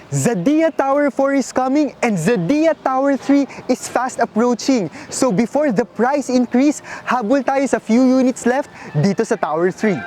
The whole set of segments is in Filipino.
Zadia Tower 4 is coming and Zadia Tower 3 is fast approaching. So before the price increase, habol tayo sa few units left dito sa Tower 3.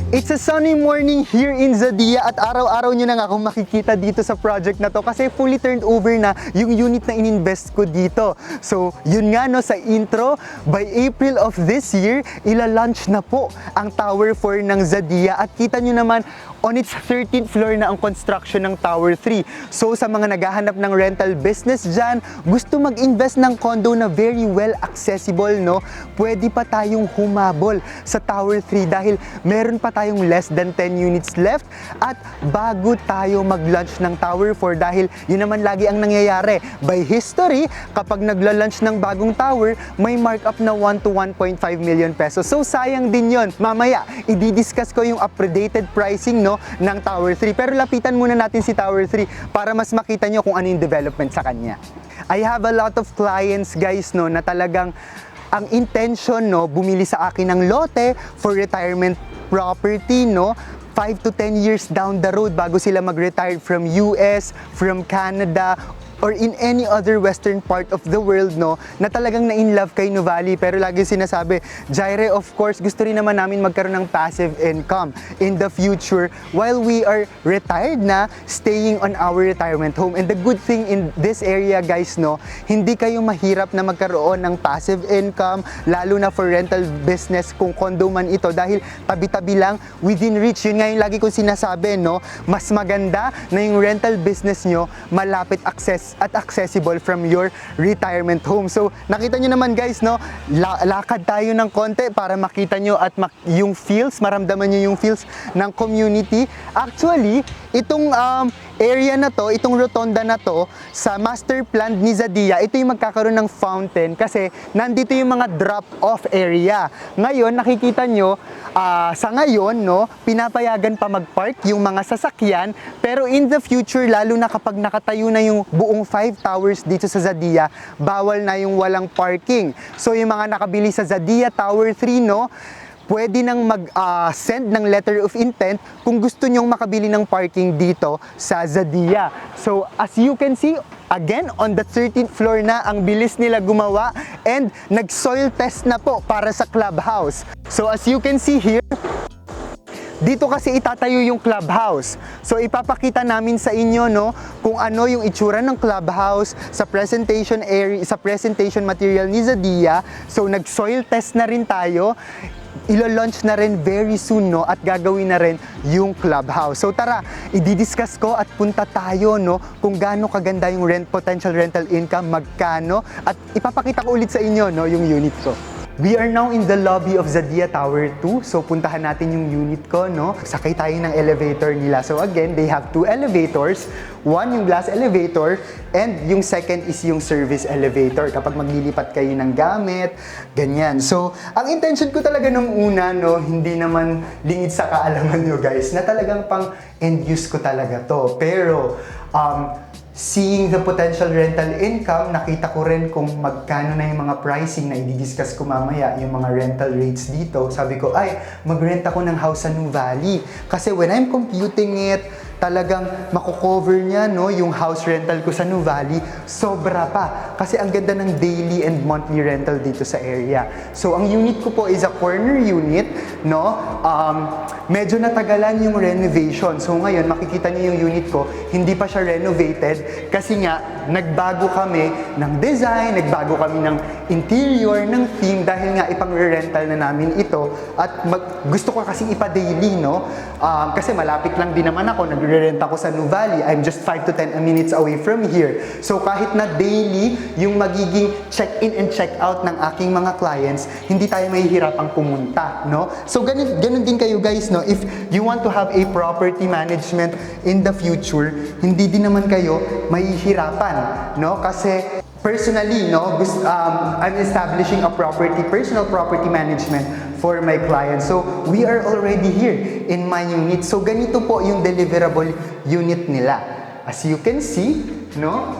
It's a sunny morning here in Zadia at araw-araw nyo na nga akong makikita dito sa project na to kasi fully turned over na yung unit na ininvest ko dito. So yun nga no, sa intro, by April of this year, ila-launch na po ang Tower 4 ng Zadia at kita nyo naman on its 13th floor na ang construction ng Tower 3. So sa mga naghahanap ng rental business dyan, gusto mag-invest ng condo na very well accessible, no? Pwede pa tayong humabol sa Tower 3 dahil meron pa tayong less than 10 units left at bago tayo mag-launch ng Tower 4 dahil yun naman lagi ang nangyayari. By history, kapag nagla-launch ng bagong tower, may markup na 1 to 1.5 million pesos. So sayang din yun. Mamaya, i-discuss ko yung updated pricing, no, ng Tower 3. Pero lapitan muna natin si Tower 3 para mas makita nyo kung ano yung development sa kanya. I have a lot of clients, guys, no, na talagang ang intention, no, bumili sa akin ng lote for retirement property, no, 5 to 10 years down the road bago sila mag-retire from US, from Canada, or in any other western part of the world, no, na talagang na-in-love kay Nuvali. Pero lagi sinasabi, Jaire, of course, gusto rin naman namin magkaroon ng passive income in the future while we are retired na, staying on our retirement home. And the good thing in this area, guys, no, hindi kayo mahirap na magkaroon ng passive income, lalo na for rental business kung condo man ito, dahil tabi-tabi lang, within reach. Yun nga yung lagi kong sinasabi, no, mas maganda na yung rental business nyo malapit at accessible from your retirement home. So nakita nyo naman, guys, no, lakad tayo ng konti para makita nyo at yung feels, maramdaman nyo yung feels ng community. Actually, itong area na to, itong rotonda na to, sa master plan ni Zadia, ito yung magkakaroon ng fountain kasi nandito yung mga drop-off area. Ngayon, nakikita nyo, sa ngayon, no, pinapayagan pa mag-park yung mga sasakyan, pero in the future, lalo na kapag nakatayo na yung buong 5 towers dito sa Zadia, bawal na yung walang parking. So yung mga nakabili sa Zadia Tower 3, no, pwede nang mag-send ng letter of intent kung gusto nyong makabili ng parking dito sa Zadia. So as you can see, again, on the 13th floor na, ang bilis nila gumawa and nag-soil test na po para sa clubhouse. So as you can see here, dito kasi itatayo yung clubhouse. So ipapakita namin sa inyo, no, kung ano yung itsura ng clubhouse sa presentation area, sa presentation material ni Zadia. So nag-soil test na rin tayo. Ilo-launch na rin very soon, no, at gagawin na rin yung clubhouse. So tara, i-discuss ko at punta tayo, no, kung gaano kaganda yung potential rental income, magkano, at ipapakita ko ulit sa inyo, no, yung unit ko. We are now in the lobby of Zadia Tower 2. So puntahan natin yung unit ko, no? Sakay tayo ng elevator nila. So again, they have 2 elevators. One yung glass elevator and yung second is yung service elevator. Kapag maglilipat kayo ng gamit, ganyan. So ang intention ko talaga nung una, no, hindi naman lingid sa kaalaman nyo, guys, na talagang pang end use ko talaga to. Pero seeing the potential rental income, nakita ko rin kung magkano na yung mga pricing na i-discuss ko mamaya, yung mga rental rates dito. Sabi ko, ay, mag-rent ako ng house sa Nuvali. Kasi when I'm computing it, talagang mako-cover niya, no, yung house rental ko sa Nuvali, sobra pa. Kasi ang ganda ng daily and monthly rental dito sa area. So ang unit ko po is a corner unit, no. Medyo natagalan yung renovation. So ngayon, makikita niyo yung unit ko, hindi pa siya renovated kasi nga nagbago kami ng design, nagbago kami ng interior, ng theme dahil nga ipang-rental na namin ito at gusto ko kasi ipa-daily, no. Kasi malapit lang din naman ako, nagre-rent ako sa Nuvali. I'm just 5 to 10 minutes away from here. So kahit na daily yung magiging check-in and check-out ng aking mga clients, hindi tayo mahihirapang pumunta, no? So ganun din kayo, guys, no? If you want to have a property management in the future, hindi din naman kayo mahihirapan, no? Kasi personally, no, I'm establishing a personal property management for my clients. So, we are already here in my unit. So, ganito po yung deliverable unit nila. As you can see, no,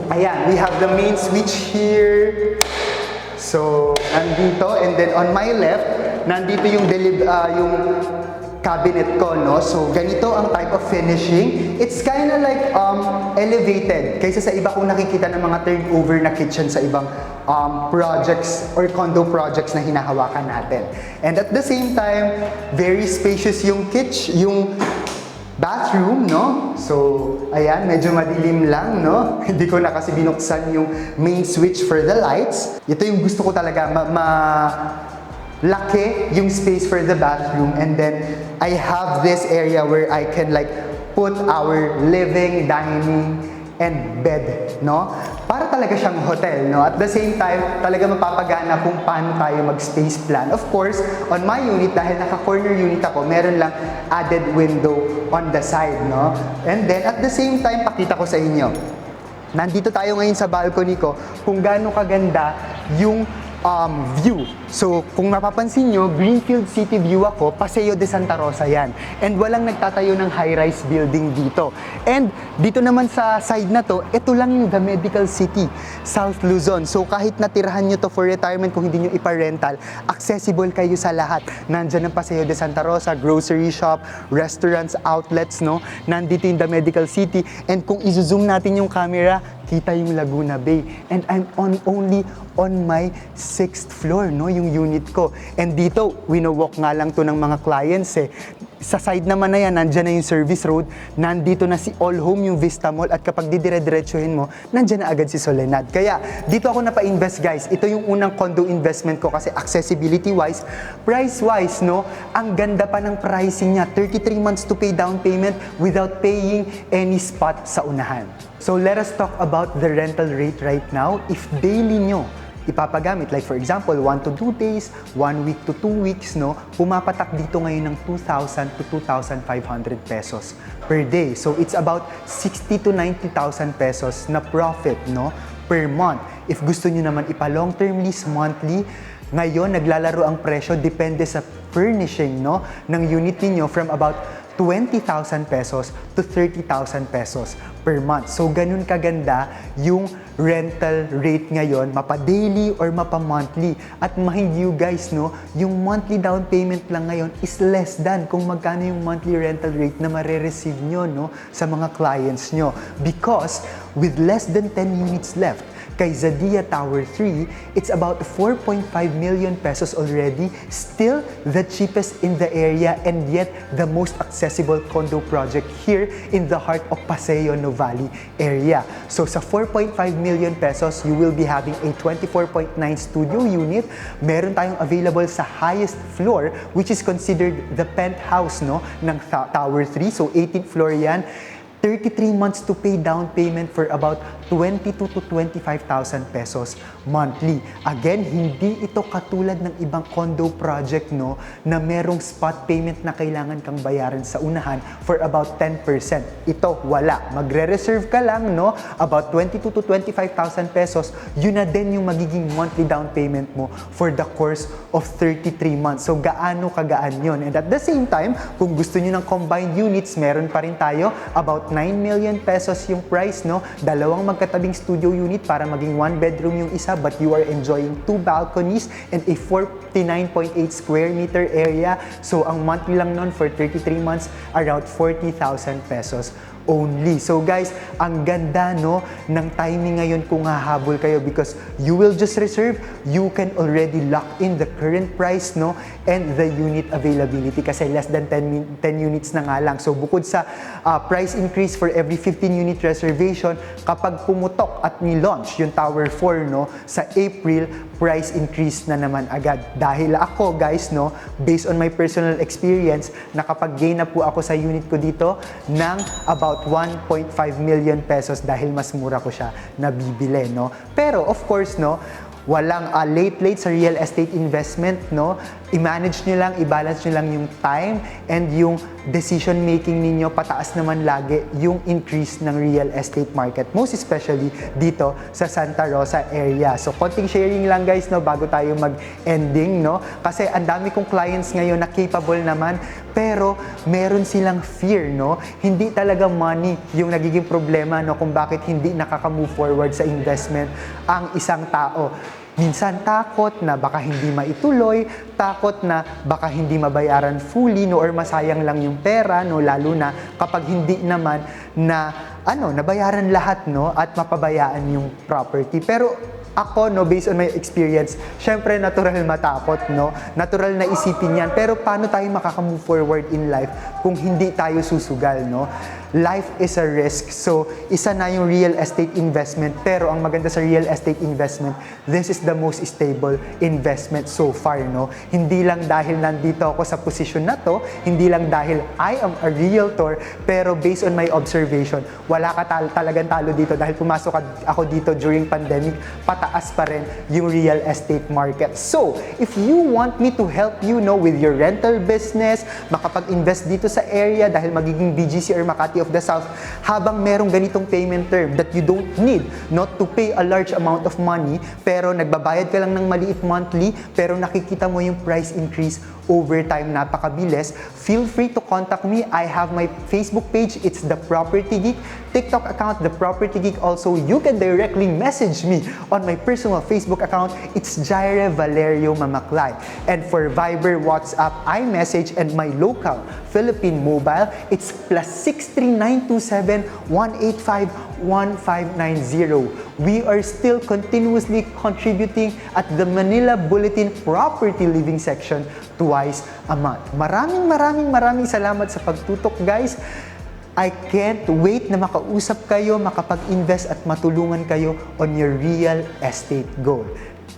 ayan, we have the main switch here. So, nandito, and then on my left, nandito yung yung cabinet ko, no? So, ganito ang type of finishing. It's kind of like elevated kaysa sa iba kung nakikita ng mga turnover na kitchen sa ibang projects or condo projects na hinahawakan natin. And at the same time, very spacious yung yung bathroom, no? So, ayan, medyo madilim lang, no? Hindi ko na kasi binuksan yung main switch for the lights. Ito yung gusto ko talaga, laki yung space for the bathroom, and then I have this area where I can like put our living, dining, and bed, no? Para talaga siyang hotel, no? At the same time, talaga mapapagana kung paano tayo mag-space plan. Of course, on my unit, dahil naka-corner unit ako, meron lang added window on the side, no? And then, at the same time, pakita ko sa inyo. Nandito tayo ngayon sa balcony ko, kung gaano kaganda yung view. So, kung mapapansin nyo, Greenfield City View ako, Paseo de Santa Rosa yan. And walang nagtatayo ng high-rise building dito. And dito naman sa side na to, ito lang yung The Medical City, South Luzon. So, kahit natirahan nyo to for retirement, kung hindi nyo ipa-rental, accessible kayo sa lahat. Nandyan ang Paseo de Santa Rosa, grocery shop, restaurants, outlets, no? Nandito yung The Medical City. And kung izo-zoom natin yung camera, kita yung Laguna Bay. And I'm only on my 6th floor, no? Yung unit ko. And dito, wino-walk nga lang to ng mga clients eh. Sa side naman na yan, nandyan na yung service road, nandito na si All Home, yung Vista Mall, at kapag didire-diretsuhin mo, nandyan na agad si Soledad. Kaya, dito ako napa-invest, guys. Ito yung unang condo investment ko kasi accessibility-wise, price-wise, no, ang ganda pa ng pricing niya. 33 months to pay down payment without paying any spot sa unahan. So, let us talk about the rental rate right now. If daily nyo ipapagamit, like for example, 1 to 2 days, 1 week to 2 weeks, no, pumapatak dito ngayon ng 2,000 to 2,500 pesos per day. So, it's about 60 to 90,000 pesos na profit, no, per month. If gusto nyo naman ipa-long-term lease monthly, ngayon, naglalaro ang presyo, depende sa furnishing, no, ng unit niyo from about 20,000 pesos to 30,000 pesos per month. So, ganun kaganda yung rental rate ngayon, mapa-daily or mapa-monthly. At mind you guys, no, yung monthly down payment lang ngayon is less than kung magkano yung monthly rental rate na mare-receive nyo, no, sa mga clients nyo. Because with less than 10 units left, kay Zadia Tower 3, it's about 4.5 million pesos already, still the cheapest in the area and yet the most accessible condo project here in the heart of Paseo Novali area. So sa 4.5 million pesos, you will be having a 24.9 studio unit. Meron tayong available sa highest floor, which is considered the penthouse, no, ng Tower 3. So 18th floor yan. 33 months to pay down payment for about 22 to 25,000 pesos monthly. Again, hindi ito katulad ng ibang condo project, no, na merong spot payment na kailangan kang bayaran sa unahan for about 10%. Ito, wala. Magre-reserve ka lang, no, about 22 to 25,000 pesos, yun na din yung magiging monthly down payment mo for the course of 33 months. So, gaano kagaan yun? And at the same time, kung gusto nyo ng combined units, meron pa rin tayo about 9 million pesos yung price, no? Dalawang magkatabing studio unit para maging 1 bedroom yung isa, but you are enjoying 2 balconies and a 49.8 square meter area. So, ang monthly lang nun for 33 months, around 40,000 pesos only. So guys, ang ganda, no, ng timing ngayon kung hahabol kayo because you will just reserve, you can already lock in the current price, no, and the unit availability kasi less than 10 units na nga lang. So bukod sa price increase for every 15 unit reservation, kapag pumutok at ni-launch yung Tower 4, no, sa April, price increase na naman agad. Dahil ako, guys, no, based on my personal experience, nakapag-gain na po ako sa unit ko dito ng about 1.5 million pesos dahil mas mura ko siya nabibili, no. Pero of course, no, walang late sa real estate investment, no. i-manage nyo lang, i-balance nyo lang yung time and yung decision making ninyo, pataas naman lagi yung increase ng real estate market, most especially dito sa Santa Rosa area. So konting sharing lang guys, no, bago tayo mag-ending, no, kasi ang dami kong clients ngayon na capable naman, pero meron silang fear, no, hindi talaga money yung nagiging problema, no, kung bakit hindi nakaka-move forward sa investment ang isang tao. Minsan takot na baka hindi maituloy, takot na baka hindi mabayaran fully, no, or masayang lang yung pera, no, lalo na kapag hindi naman na nabayaran lahat, no, at mapabayaan yung property. Pero ako, no, based on my experience, syempre natural matakot, no, natural na isipin yan. Pero paano tayo makaka-move forward in life kung hindi tayo susugal, no? Life is a risk. So, isa na yung real estate investment. Pero ang maganda sa real estate investment, this is the most stable investment so far, no? Hindi lang dahil nandito ako sa posisyon na to, hindi lang dahil I am a realtor, pero based on my observation, wala ka talagang talo dito dahil pumasok ako dito during pandemic, pataas pa rin yung real estate market. So, if you want me to help you, no, with your rental business, makapag-invest dito sa area dahil magiging BGC or Makati of the South, habang merong ganitong payment term that you don't need not to pay a large amount of money, pero nagbabayad ka lang ng maliit monthly, pero nakikita mo yung price increase over time, napakabilis, feel free to contact me. I have my Facebook page, it's The Property Geek, TikTok account, The Property Geek also. You can directly message me on my personal Facebook account, it's Jaire Valerio Mamaklay. And for Viber, WhatsApp, iMessage, and my local Philippine mobile, it's +63927 185 1590. We are still continuously contributing at the Manila Bulletin Property Living section twice a month. Maraming salamat sa pagtutok, guys. I can't wait na makausap kayo, makapag-invest at matulungan kayo on your real estate goal.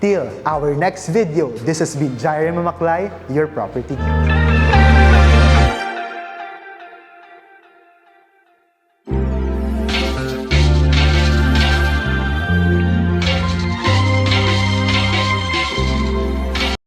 Till our next video, this has been Jaire Mamaklay, your property geek.